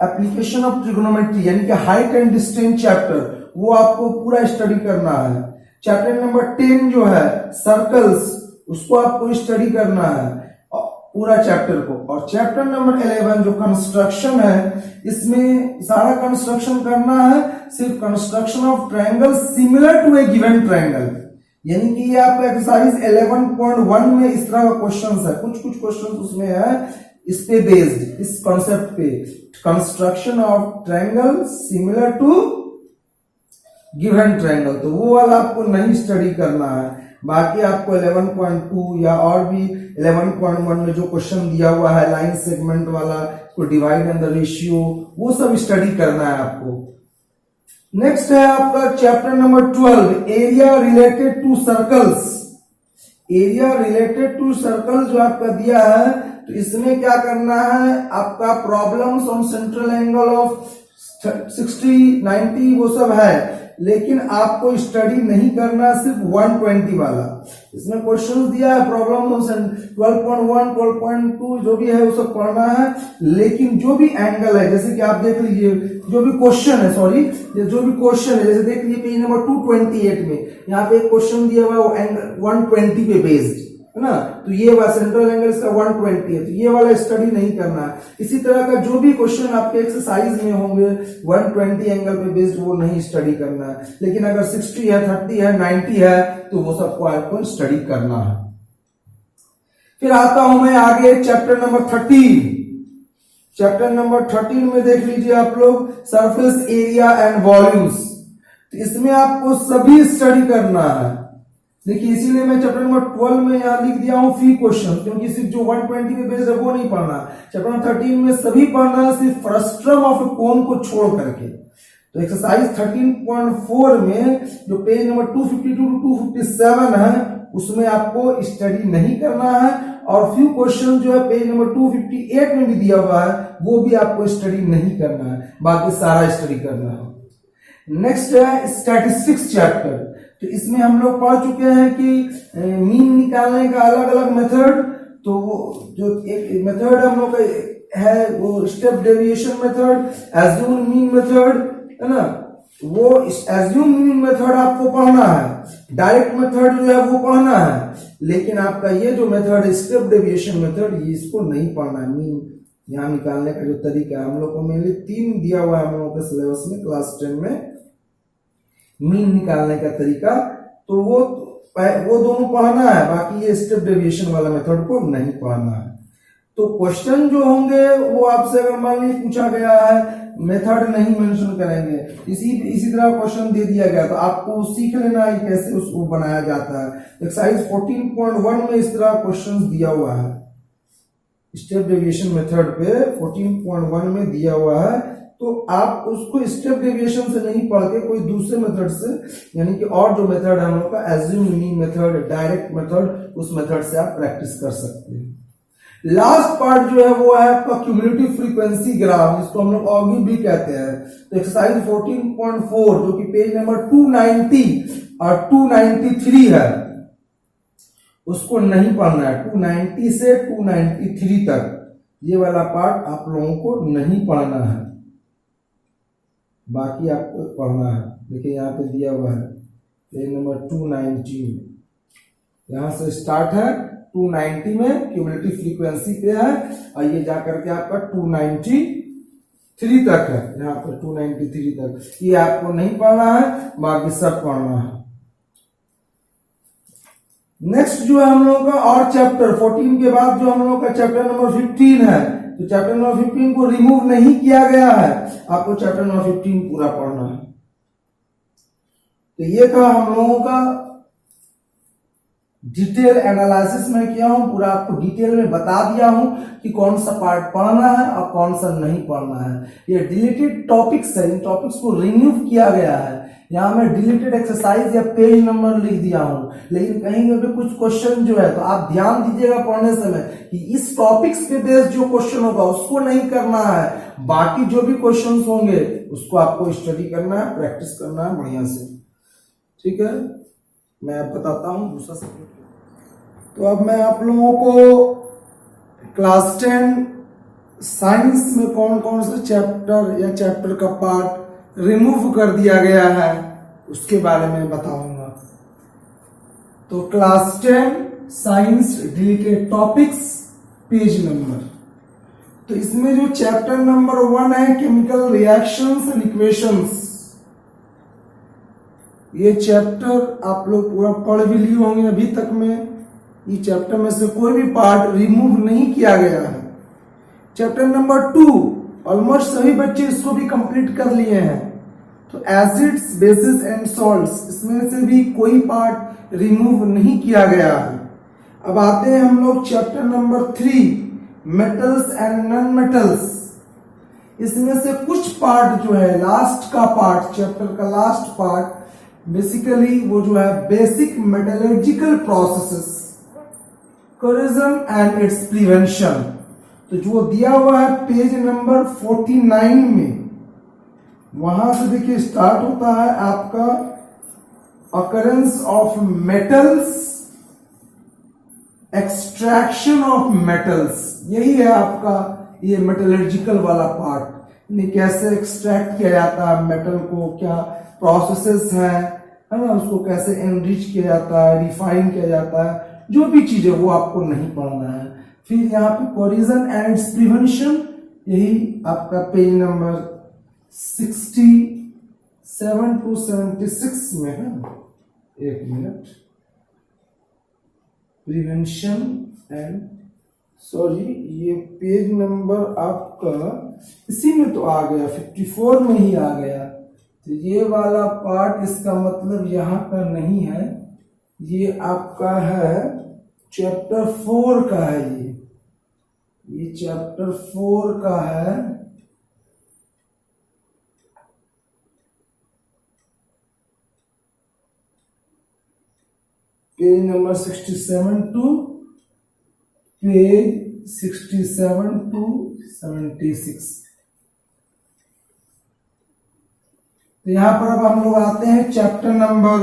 एप्लीकेशन ऑफ ट्रिग्नोमेट्री, यानी कि हाइट एंड डिस्टेंस चैप्टर, वो आपको पूरा स्टडी करना है। चैप्टर नंबर 10 जो है सर्कल्स, उसको आपको स्टडी करना है पूरा चैप्टर को। और चैप्टर नंबर 11 जो कंस्ट्रक्शन है, इसमें सारा कंस्ट्रक्शन करना है, सिर्फ construction of triangle similar to a given triangle. यानी कि ये आपका एक्सरसाइज 11.1 में इस तरह का क्वेश्चन है, कुछ क्वेश्चन उसमें है इस पे बेस्ड, इस कॉन्सेप्ट पे, construction of triangle similar to given triangle. तो वो वाला आपको नहीं स्टडी करना है, बाकी आपको 11.2 या और भी 11.1 में जो क्वेश्चन दिया हुआ है लाइन सेगमेंट वाला, को डिवाइड एंड द रेशियो, वो सब स्टडी करना है आपको। नेक्स्ट है आपका chapter number 12, area related to circles. Area related to circle जो आपका दिया है, तो इसमें क्या करना है, आपका problems on central angle of 60, 90 वो सब है, लेकिन आपको स्टडी नहीं करना सिर्फ 120 वाला। इसमें क्वेश्चन दिया है प्रॉब्लम 12.1, 12.2 जो भी है वो सब पढ़ना है, लेकिन जो भी एंगल है, जैसे कि आप देख लीजिए जो भी क्वेश्चन है, सॉरी जो भी क्वेश्चन है, जैसे देख लीजिए पेज नंबर 228 में यहाँ पे एक क्वेश्चन दिया हुआ है, वो एंगल 120 पे बेस्ड, है ना। तो ये वाला सेंट्रल एंगल इसका 120 है, तो ये वाला स्टडी नहीं करना है। इसी तरह का जो भी क्वेश्चन आपके एक्सरसाइज में होंगे 120 एंगल पे बेस्ड वो नहीं स्टडी करना है। लेकिन अगर 60 है, 30 है, 90 है तो वो सबको आपको स्टडी करना है। फिर आता हूं मैं आगे चैप्टर नंबर 13। चैप्टर नंबर 13 में देख लीजिए आप लोग सरफेस एरिया एंड वॉल्यूम्स। तो इसमें आपको सभी स्टडी करना है। देखिए इसीलिए मैं चैप्टर नंबर 12 में यहां लिख दिया हूं फ्री क्वेश्चन, क्योंकि सिर्फ जो 120 पे बेस्ड है वो नहीं पढ़ना। चैप्टर नंबर 13 में सभी पढ़ना है, सिर्फ फ्रस्ट्रम ऑफ ए कोन को छोड़ करके। तो एक्सरसाइज 13.4 में जो पेज नंबर 252 टू 257 है उसमें आपको स्टडी नहीं करना है, और फ्यू क्वेश्चन जो है पेज नंबर 258 में भी दिया हुआ है वो भी आपको स्टडी नहीं करना है, बाकी सारा स्टडी करना है। नेक्स्ट है स्टैटिस्टिक्स चैप्टर। तो इसमें हम लोग पढ़ चुके हैं कि मीन निकालने का अलग अलग मेथड। तो वो जो एक मेथड हम लोग का है वो step deviation method, assume mean method, है ना। वो एज्यूम मीन मेथड आपको पढ़ना है, डायरेक्ट मेथड जो है वो पढ़ना है, लेकिन आपका ये जो मेथड है स्टेप डेविएशन मेथड, ये इसको नहीं पढ़ना है। मीन यहाँ निकालने का जो तरीका है हम लोग को मेनली 3 दिया हुआ है हम लोग के सिलेबस में क्लास 10 में, मीन निकालने का तरीका। तो वो दोनों पढ़ना है, बाकी ये स्टेप डेविएशन वाला मेथड को नहीं पढ़ना है। तो क्वेश्चन जो होंगे वो आपसे अगर मान लीजिए पूछा गया है मेथड नहीं मेंशन करेंगे, इसी तरह क्वेश्चन दे दिया गया तो आपको सीख लेना है कैसे उसको बनाया जाता है। एक्सरसाइज 14.1 में इस तरह क्वेश्चन दिया हुआ है, स्टेप डेविएशन मेथड पे 14.1 में दिया हुआ है। तो आप उसको स्टेप डेविएशन से नहीं पढ़ के कोई दूसरे मेथड से, यानी कि और जो मेथड है हम लोग का assume mean method, direct method, उस मेथड से आप प्रैक्टिस कर सकते हैं। लास्ट पार्ट जो है वो है आपका क्यूमुलेटिव फ्रीक्वेंसी ग्राफ, जिसको हम लोग ऑगी भी कहते हैं। तो एक्सरसाइज 14.4 जो कि पेज नंबर 290 और 293 है उसको नहीं पढ़ना है। 290 से 293 तक ये वाला पार्ट आप लोगों को नहीं पढ़ना है, बाकी आपको पढ़ना है। देखिए यहाँ पे दिया हुआ है पेज नंबर 290 में, यहाँ से स्टार्ट है 290 में क्यूमुलेटिव फ्रीक्वेंसी पे है, और ये जाकर के आपका 293 तक है, यहाँ पर 293 तक। ये आपको नहीं पढ़ना है, बाकी सब पढ़ना है। नेक्स्ट जो है हम लोगों का और चैप्टर 14 के बाद जो हम लोग का चैप्टर नंबर 15 है, तो चैप्टर नंबर 15 को रिमूव नहीं किया गया है, आपको चैप्टर नंबर 15 पूरा पढ़ना है। तो ये था हम लोगों का डिटेल एनालिसिस में किया हूं, पूरा आपको डिटेल में बता दिया हूं कि कौन सा पार्ट पढ़ना है और कौन सा नहीं पढ़ना है। ये डिलीटेड टॉपिक्स है, इन टॉपिक्स को रिमूव किया गया है। यहाँ मैं डिलीटेड एक्सरसाइज या पेज नंबर लिख दिया हूं, लेकिन कहीं पे कुछ क्वेश्चन जो है तो आप ध्यान दीजिएगा पढ़ने समय कि इस टॉपिक्स पे बेस्ड जो क्वेश्चन होगा उसको नहीं करना है, बाकी जो भी क्वेश्चन होंगे उसको आपको स्टडी करना है, प्रैक्टिस करना है बढ़िया से। ठीक है, मैं अब बताता हूं दूसरा सब्जेक्ट। तो अब मैं आप लोगों को क्लास 10 साइंस में कौन कौन से चैप्टर या चैप्टर का पार्ट रिमूव कर दिया गया है उसके बारे में बताऊंगा। तो class 10 science deleted topics page number, तो इसमें जो चैप्टर नंबर 1 है केमिकल रिएक्शंस एंड इक्वेशंस, ये चैप्टर आप लोग पूरा पढ़ भी लिए होंगे अभी तक में। ये चैप्टर में से कोई भी पार्ट रिमूव नहीं किया गया है। चैप्टर नंबर 2 ऑलमोस्ट सभी बच्चे इसको भी कंप्लीट कर लिए हैं। तो एसिड्स, बेसिस एंड सॉल्ट्स, इसमें से भी कोई पार्ट रिमूव नहीं किया गया है। अब आते हैं हम लोग chapter number 3 metals and non metals. इसमें से कुछ पार्ट जो है लास्ट का पार्ट, चैप्टर का लास्ट पार्ट, बेसिकली वो जो है basic metallurgical processes, corrosion and it's prevention. तो जो दिया हुआ है पेज नंबर 49 में, वहां से देखिए स्टार्ट होता है आपका occurrence of metals, extraction of metals, यही है आपका ये मेटलर्जिकल वाला पार्ट। कैसे एक्सट्रैक्ट किया जाता है मेटल को, क्या प्रोसेसेस है ना, उसको कैसे एनरिच किया जाता है, रिफाइन किया जाता है, जो भी चीज है वो आपको नहीं पढ़ना है। फिर यहाँ पे कोरिजन एंड इट्स प्रिवेंशन, यही आपका पेज नंबर 67 to 76 में है। एक मिनट, प्रिवेंशन एंड सॉरी ये पेज नंबर आपका इसी में तो आ गया, 54 में ही आ गया। तो ये वाला पार्ट इसका मतलब यहाँ पर नहीं है, ये आपका है चैप्टर 4 का है। ये चैप्टर 4 का है। Page number 67 to page 67 to 76। तो यहां पर अब हम लोग आते हैं चैप्टर नंबर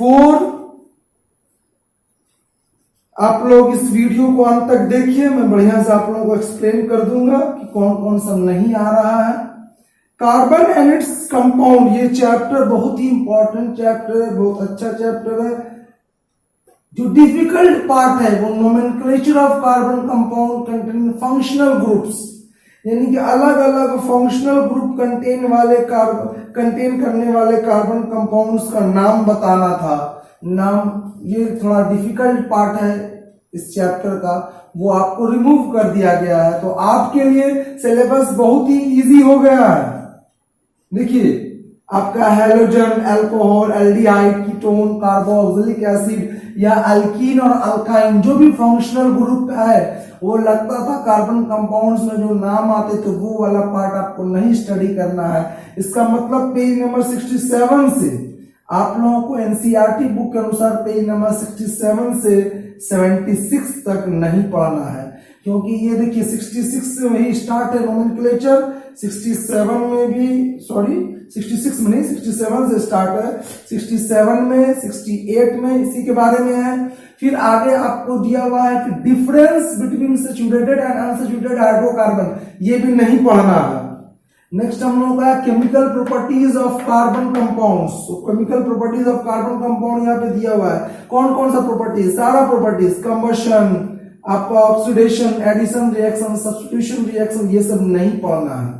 4। आप लोग इस वीडियो को अंत तक देखिए, मैं बढ़िया से आप लोगों को एक्सप्लेन कर दूंगा कि कौन कौन सा नहीं आ रहा है। कार्बन एंड इट्स कंपाउंड, ये चैप्टर बहुत ही इंपॉर्टेंट चैप्टर है, बहुत अच्छा चैप्टर है। जो डिफिकल्ट पार्ट है वो nomenclature of carbon compound containing functional groups, यानी कि अलग अलग फंक्शनल ग्रुप कंटेन करने वाले कार्बन कंपाउंड्स का नाम बताना था। नाम ये थोड़ा डिफिकल्ट पार्ट है इस चैप्टर का, वो आपको रिमूव कर दिया गया है। तो आपके लिए सिलेबस बहुत ही इजी हो गया है। देखिए आपका halogen, alcohol, aldehyde, ketone, carboxylic acid या अल्कीन और अल्काइन, जो भी फंक्शनल ग्रुप है वो लगता था कार्बन कंपाउंड्स में जो नाम आते थे वो वाला पार्ट आपको नहीं स्टडी करना है। इसका मतलब पेज नंबर 67 से आप लोगों को एनसीईआरटी बुक के अनुसार पेज नंबर 67 से 76 तक नहीं पढ़ना है, क्योंकि ये देखिए 66 से वही स्टार्ट है नोमेनक्लेचर, 67 में भी सॉरी 66 में नहीं 67 से स्टार्ट है, 67 में 68 में इसी के बारे में है। फिर आगे आपको दिया हुआ है कि difference between saturated and unsaturated hydrocarbon, ये भी नहीं पढ़ना है। नेक्स्ट हम लोग का chemical properties of carbon compounds. Chemical properties of carbon compound यहाँ पे दिया हुआ है, कौन कौन सा प्रॉपर्टीज, सारा प्रॉपर्टीज, कंबशन, आपका oxidation, addition reaction, substitution reaction, ये सब नहीं पढ़ना है।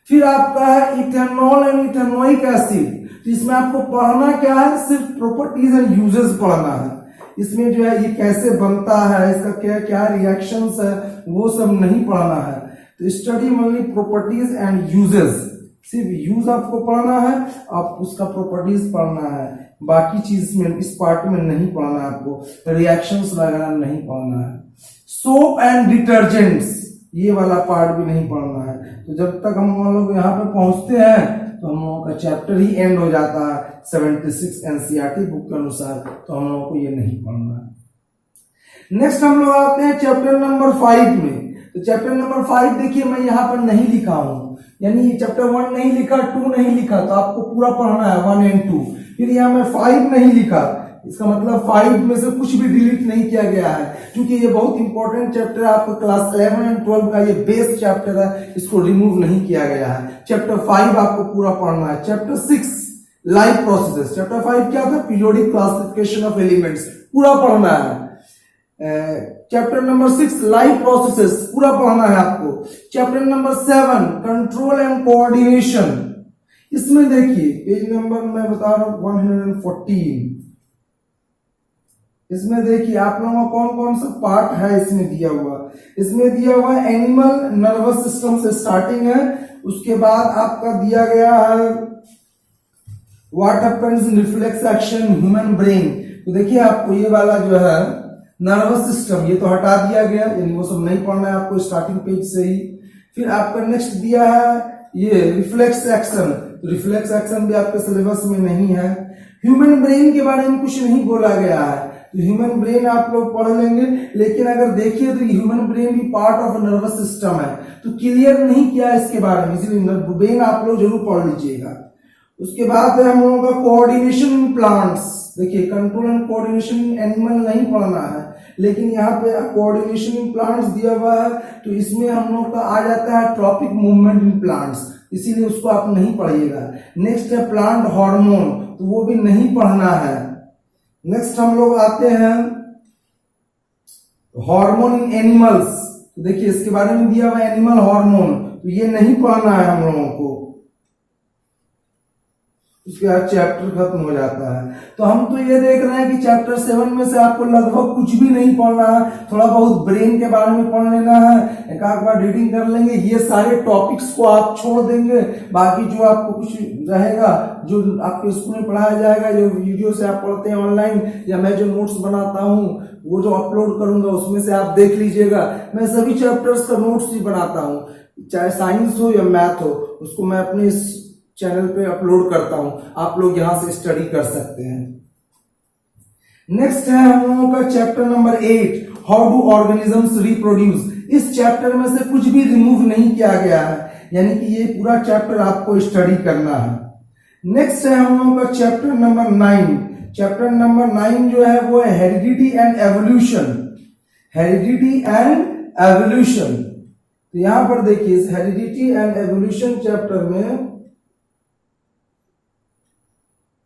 फिर आपका है इथेनॉल एंड इथेनोइक एसिड, तो इसमें आपको पढ़ना क्या है, सिर्फ प्रॉपर्टीज एंड यूजेस पढ़ना है। इसमें जो है ये कैसे बनता है, इसका क्या क्या रिएक्शंस है, वो सब नहीं पढ़ना है। तो study only properties and uses, सिर्फ यूज आपको पढ़ना है, आप उसका प्रॉपर्टीज पढ़ना है, बाकी चीज में इस पार्ट में नहीं पढ़ना है, आपको रिएक्शंस वगैरह नहीं पढ़ना है। सोप एंड डिटर्जेंट्स, ये वाला पार्ट भी नहीं पढ़ना है। तो जब तक हम लोग यहाँ पे पहुंचते हैं तो हम लोगों का चैप्टर ही एंड हो जाता है 76 एनसीईआरटी बुक के अनुसार, तो हम लोगों को ये नहीं पढ़ना है। नेक्स्ट हम लोग आते हैं चैप्टर नंबर 5 में। तो चैप्टर नंबर 5 देखिए मैं यहाँ पर नहीं लिखा हूं, यानी चैप्टर 1 नहीं लिखा, 2 नहीं लिखा, तो आपको पूरा पढ़ना है 1 and 2। फिर यहाँ मैं 5 नहीं लिखा, इसका मतलब 5 में से कुछ भी डिलीट नहीं किया गया है, क्योंकि ये बहुत इंपॉर्टेंट चैप्टर है, आपको क्लास 11 एंड 12 का ये बेस्ट चैप्टर है, इसको रिमूव नहीं किया गया है। चैप्टर 5 आपको पूरा पढ़ना है। चैप्टर 6 लाइफ प्रोसेसेस, चैप्टर 5 क्या था, पीरियोडिक क्लासिफिकेशन ऑफ एलिमेंट्स, पूरा पढ़ना है। चैप्टर नंबर 6 लाइफ प्रोसेसेस पूरा पढ़ना है आपको। Chapter number 7 control and coordination, इसमें देखिए पेज नंबर मैं बता रहा हूं 114, इसमें देखिए आप लोगों को कौन कौन सा पार्ट है इसमें दिया हुआ। इसमें दिया हुआ एनिमल नर्वस सिस्टम से स्टार्टिंग है, उसके बाद आपका दिया गया है what happens in reflex action human brain. तो देखिए आपको ये वाला जो है नर्वस सिस्टम, ये तो हटा दिया गया, यानी वो सब नहीं पढ़ना है आपको स्टार्टिंग पेज से ही। फिर आपका नेक्स्ट दिया है ये रिफ्लेक्स एक्शन, तो रिफ्लेक्स एक्शन भी आपके सिलेबस में नहीं है। ह्यूमन ब्रेन के बारे में कुछ नहीं बोला गया है, तो ह्यूमन ब्रेन आप लोग पढ़ लेंगे, लेकिन अगर देखिए तो ह्यूमन ब्रेन भी पार्ट ऑफ नर्वस सिस्टम है, तो क्लियर नहीं किया इसके बारे में, इसलिए ब्रेन आप लोग जरूर पढ़ लीजिएगा। उसके बाद हम लोगों का कोऑर्डिनेशन इन प्लांट्स, देखिए control and coordination in animal नहीं पढ़ना है, लेकिन यहाँ पे कोऑर्डिनेशन इन प्लांट्स दिया हुआ है, तो इसमें हम लोग का आ जाता है ट्रॉपिक मूवमेंट इन प्लांट्स, इसीलिए उसको आप नहीं पढ़िएगा। नेक्स्ट है प्लांट हार्मोन, तो वो भी नहीं पढ़ना है। नेक्स्ट हम लोग आते हैं हार्मोन इन एनिमल्स, तो देखिए इसके बारे में दिया हुआ एनिमल हार्मोन, तो ये नहीं पढ़ना है हम लोगों को। उसके बाद चैप्टर खत्म हो जाता है। तो हम तो ये देख रहे हैं कि चैप्टर 7 में से आपको लगभग कुछ भी नहीं पढ़ना है, थोड़ा बहुत ब्रेन के बारे में पढ़ लेना है, एक आध बार रीडिंग कर लेंगे, ये सारे टॉपिक्स को आप छोड़ देंगे। बाकी जो आपको कुछ रहेगा, जो आपके स्कूल में पढ़ाया जाएगा, जो वीडियो से आप पढ़ते हैं ऑनलाइन, या मैं जो नोट्स बनाता हूँ वो जो अपलोड करूंगा उसमें से आप देख लीजिएगा। मैं सभी चैप्टर्स का नोट्स ही बनाता हूँ, चाहे साइंस हो या मैथ हो, उसको मैं अपने इस चैनल पे अपलोड करता हूं, आप लोग यहां से स्टडी कर सकते हैं। नेक्स्ट है हम लोगों का chapter number 8, how do organisms reproduce. इस चैप्टर में से कुछ भी रिमूव नहीं किया गया है, यानी कि ये पूरा चैप्टर आपको स्टडी करना है। नेक्स्ट है हम लोगों का चैप्टर नंबर 9। चैप्टर नंबर 9 जो है वो है heredity and evolution. Heredity and evolution, तो यहां पर देखिए इस हेरिडिटी एंड एवोल्यूशन चैप्टर में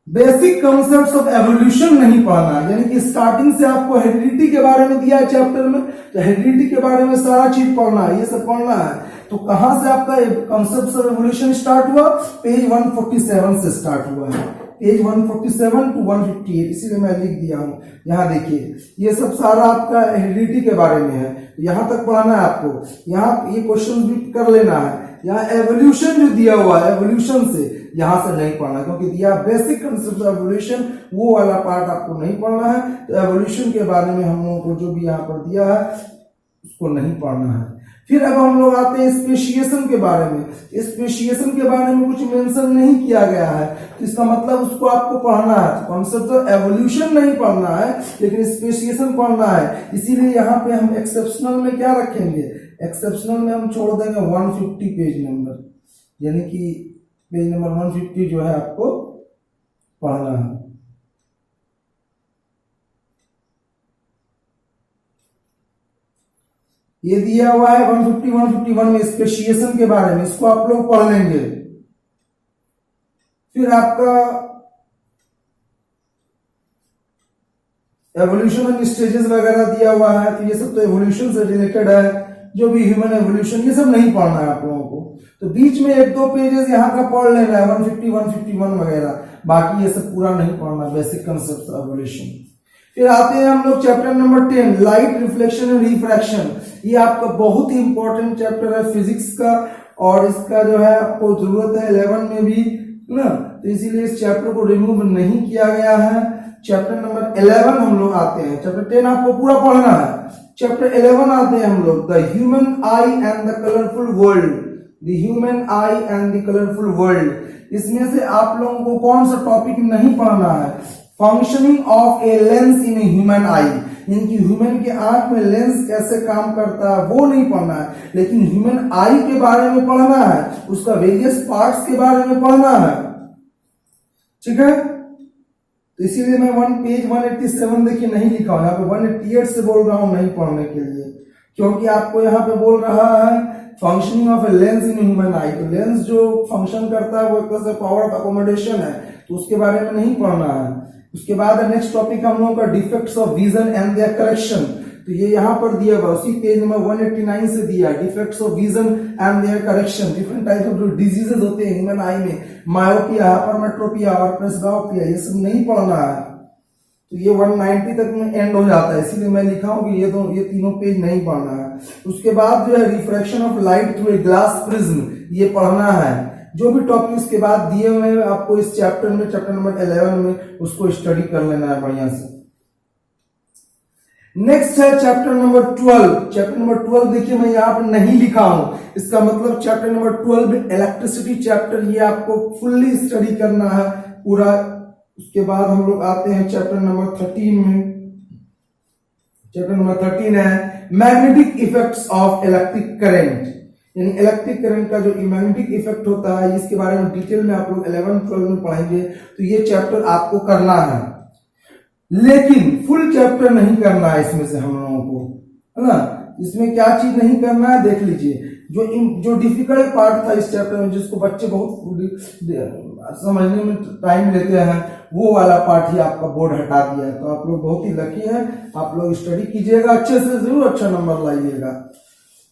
बेसिक कॉन्सेप्ट्स ऑफ एवोल्यूशन नहीं पढ़ना, यानी कि स्टार्टिंग से आपको हेरिडिटी के बारे में दिया है चैप्टर में, तो हेरिडिटी के बारे में सारा चीज पढ़ना है, ये सब पढ़ना है। तो कहां से आपका कॉन्सेप्ट्स ऑफ एवोल्यूशन स्टार्ट हुआ? पेज 147 से स्टार्ट हुआ है, पेज 147 टू 158, इसीलिए मैं लिख दिया हूं। यहाँ देखिए ये सब सारा आपका हेरिडिटी के बारे में है, तो यहां तक पढ़ना है आपको। यहाँ ये क्वेश्चन भी कर लेना है। यहाँ एवोल्यूशन जो दिया हुआ है, एवोल्यूशन से यहां से नहीं पढ़ना, क्योंकि दिया बेसिक कंसेप्ट ऑफ एवोल्यूशन, वो वाला पार्ट आपको नहीं पढ़ना है। तो एवोल्यूशन के बारे में हम लोगों को जो भी यहाँ पर दिया है उसको नहीं पढ़ना है। फिर अब हम लोग आते हैं स्पेशिएशन के बारे में। स्पेशिएशन के बारे में कुछ मेंशन नहीं किया गया है, तो इसका मतलब उसको आपको पढ़ना है। कॉन्सेप्ट ऑफ एवोल्यूशन नहीं पढ़ना है, लेकिन स्पेशिएशन पढ़ना है। इसीलिए यहाँ पे हम एक्सेप्शनल में क्या रखेंगे? एक्सेप्शनल में हम छोड़ देंगे 150 पेज नंबर, यानी कि पेज नंबर 150 जो है आपको पढ़ना है। ये दिया हुआ है 150 151 में स्पेशिएशन के बारे में, इसको आप लोग पढ़ लेंगे। फिर आपका एवोल्यूशन एंड स्टेजेस वगैरह दिया हुआ है, तो ये सब तो एवोल्यूशन से रिलेटेड है। जो भी ह्यूमन एवोल्यूशन, ये सब नहीं पढ़ना है आप लोगों को। तो बीच में 1-2 पेजेस यहाँ का पढ़ लेना है, 150 151 वगैरह, बाकी ये सब पूरा नहीं पढ़ना, बेसिक कंसेप्ट ऑफ एवोल्यूशन। फिर आते हैं हम लोग chapter number 10, light reflection and refraction. ये आपका बहुत ही इंपॉर्टेंट चैप्टर है फिजिक्स का, और इसका जो है आपको जरूरत है 11 में भी ना, तो इसीलिए इस चैप्टर को रिमूव नहीं किया गया है। चैप्टर नंबर 11 हम लोग आते हैं। चैप्टर 10 आपको पूरा पढ़ना है। चैप्टर 11 आते हैं हम लोग, the human I and the colourful world. The human I and the colourful world. इसमें से आप लोगों को कौन सा टॉपिक नहीं पढ़ना है? Functioning of a lens in a human आई, यानी कि ह्यूमन के आंख में लेंस कैसे काम करता है वो नहीं पढ़ना है, लेकिन ह्यूमन आई के बारे में पढ़ना है, उसका वेरियस पार्ट्स के बारे में पढ़ना है। ठीक है, तो इसीलिए मैं पेज 187 देखिए नहीं लिखा हूं, यहाँ पे 188 से बोल रहा हूं नहीं पढ़ने के लिए, क्योंकि आपको यहाँ पे बोल रहा है functioning of a lens in human आई। तो लेंस जो फंक्शन करता है वो एक तरह से पावर ऑफ अकोमोडेशन है, तो उसके बारे में नहीं पढ़ना है। उसके बाद नेक्स्ट टॉपिक हम लोगों का defects of vision and their correction. तो ये यहाँ पर दिया हुआ उसी पेज नंबर 189 से दिया, defects of vision and their correction. Different type of जो डिजीजेस होते हैं ह्यूमन आई में, मायोपिया, हाइपरमेट्रोपिया और प्रेसबायोपिया, ये सब नहीं पढ़ना है। तो ये 190 तक में एंड हो जाता है, इसीलिए मैं लिखा हूं कि ये तीनों पेज नहीं पढ़ना है। उसके बाद जो है refraction of light through a glass prism, ये पढ़ना है। जो भी टॉपिक उसके बाद दिए हुए हैं आपको इस चैप्टर में, चैप्टर नंबर 11 में, उसको स्टडी कर लेना है बढ़िया से। नेक्स्ट है चैप्टर नंबर 12। चैप्टर नंबर 12 देखिए मैं यहाँ पर नहीं लिखा हूं, इसका मतलब चैप्टर नंबर 12 इलेक्ट्रिसिटी चैप्टर, ये आपको फुल्ली स्टडी करना है पूरा। उसके बाद हम लोग आते हैं चैप्टर नंबर 13 में। चैप्टर नंबर 13 है magnetic effects of electric current, यानी इलेक्ट्रिक करंट का जो मैग्नेटिक इफेक्ट होता है, इसके बारे में डिटेल में आप लोग 11-12 में पढ़ेंगे। तो ये चैप्टर आपको करना है, लेकिन फुल चैप्टर नहीं करना है इसमें से हम लोगों को, है ना। इसमें क्या चीज नहीं करना है देख लीजिए। जो डिफिकल्ट पार्ट था इस चैप्टर में, जिसको बच्चे बहुत समझने में टाइम लेते हैं, वो वाला पार्ट ही आपका बोर्ड हटा दिया है। तो आप लोग बहुत ही लकी हैं, आप लोग स्टडी कीजिएगा अच्छे से, जरूर अच्छा नंबर लाइएगा।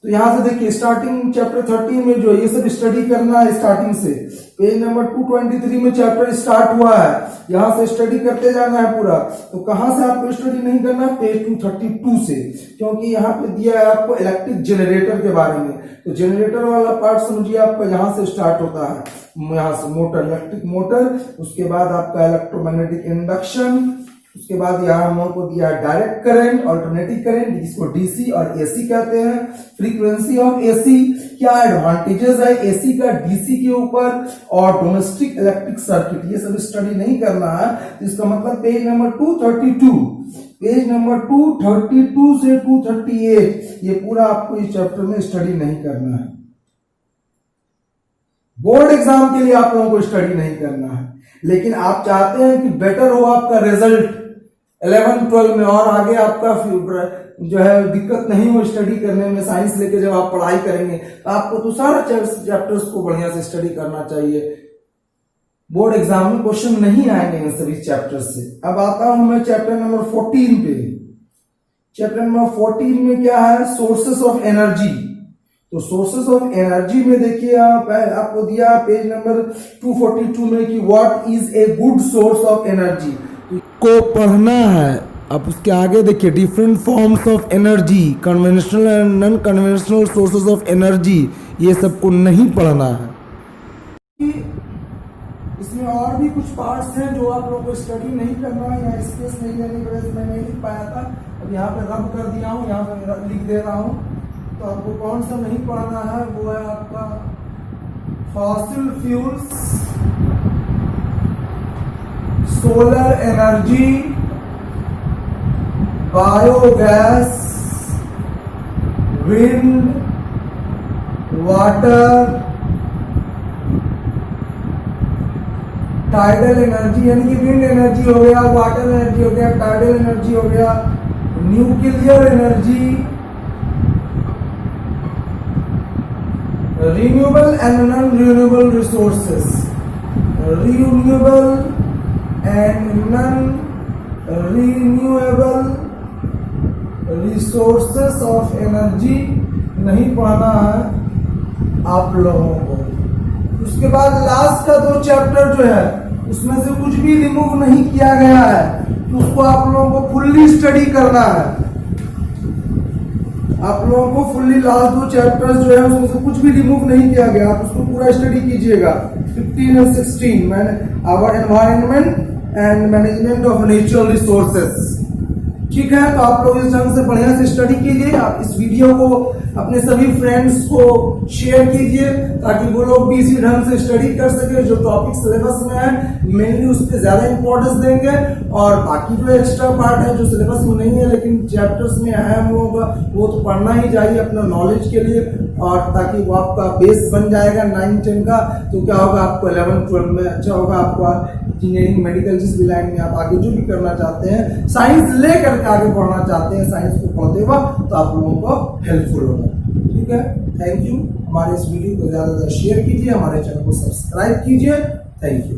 तो यहाँ से देखिए स्टार्टिंग चैप्टर 13 में जो ये सब स्टडी करना है स्टार्टिंग से। पेज नंबर 223 में चैप्टर स्टार्ट हुआ है, यहाँ से स्टडी करते जाना है पूरा। तो कहाँ से आपको स्टडी नहीं करना है? पेज 232 से, क्योंकि यहाँ पे दिया है आपको इलेक्ट्रिक जनरेटर के बारे में। तो जनरेटर वाला पार्ट समझिए आपका यहाँ से स्टार्ट होता है, यहाँ से मोटर, इलेक्ट्रिक मोटर, उसके बाद आपका इलेक्ट्रोमैग्नेटिक इंडक्शन, उसके बाद यहाँ हम लोगों को दिया डायरेक्ट करंट, अल्टरनेटिंग करंट, जिसको डीसी और एसी कहते हैं। फ्रीक्वेंसी ऑफ एसी, क्या एडवांटेजेस है एसी का डीसी के ऊपर, और डोमेस्टिक इलेक्ट्रिक सर्किट, ये सब स्टडी नहीं करना है। तो इसका मतलब पेज नंबर 232, पेज नंबर 232 से 238 ये पूरा आपको इस चैप्टर में स्टडी नहीं करना है। बोर्ड एग्जाम के लिए आप लोगों को स्टडी नहीं करना है, लेकिन आप चाहते हैं कि बेटर हो आपका रिजल्ट 11-12 में, और आगे आपका जो है दिक्कत नहीं हो स्टडी करने में। साइंस लेके जब आप पढ़ाई करेंगे तो आपको तो सारे चैप्टर्स को बढ़िया से स्टडी करना चाहिए। बोर्ड एग्जाम में क्वेश्चन नहीं आएंगे इन सभी चैप्टर से। अब आता हूं मैं चैप्टर नंबर 14 पे। चैप्टर नंबर 14 में क्या है? Sources of energy. तो सोर्सेस ऑफ एनर्जी में देखिए आपको दिया पेज नंबर 242 में कि what is a good source of energy को पढ़ना है। अब उसके आगे देखिए different forms of energy, conventional and non conventional sources of energy, ये सबको नहीं पढ़ना है। इसमें और भी कुछ पार्ट्स हैं जो आप लोगों को स्टडी नहीं करना है, या स्पेस नहीं लेने की वजह से मैं नहीं लिख पाया था। अब यहाँ पे रब कर दिया हूँ, यहाँ पे लिख दे रहा हूँ। तो आपको कौन सा नहीं पढ़ना है? वो है आपका fossil fuels, solar energy, biogas, wind, water, tidal energy, यानी कि विंड एनर्जी हो गया, वाटर एनर्जी हो गया, टाइडल एनर्जी हो गया, nuclear energy, renewable and non-renewable resources, renewable and non-renewable resources of energy नहीं पढ़ना है आप लोगों को। उसके बाद लास्ट का 2 चैप्टर जो है उसमें से कुछ भी रिमूव नहीं किया गया है, तो उसको आप लोगों को फुल्ली स्टडी करना है। आप लोगों को फुल्ली लास्ट 2 चैप्टर्स जो है उसमें से कुछ भी रिमूव नहीं किया गया, आप उसको पूरा स्टडी कीजिएगा। 15 और 16 our environment and management of natural resources. ठीक है, तो आप लोग इस ढंग से बढ़िया से स्टडी कीजिए। आप इस वीडियो को अपने सभी फ्रेंड्स को शेयर कीजिए ताकि वो लोग भी इसी ढंग से स्टडी कर सके। जो टॉपिक सिलेबस में है मेनली उस पर ज्यादा इंपॉर्टेंस देंगे, और बाकी जो एक्स्ट्रा पार्ट है जो सिलेबस में नहीं है लेकिन चैप्टर्स में है हम लोगों का, वो तो पढ़ना ही चाहिए अपना नॉलेज के लिए, और ताकि वो आपका बेस बन जाएगा 9-10 का। तो क्या होगा, आपको 11-12 में अच्छा होगा। आपका इंजीनियरिंग, मेडिकल, जिस भी लाइन में आप आगे जो भी करना चाहते हैं, साइंस ले करके आगे पढ़ना चाहते हैं, साइंस को पढ़ते हुआ, तो आप लोगों को हेल्पफुल होगा। ठीक है, थैंक यू। हमारे इस वीडियो को ज्यादा से ज्यादा शेयर कीजिए, हमारे चैनल को सब्सक्राइब कीजिए। Thank you.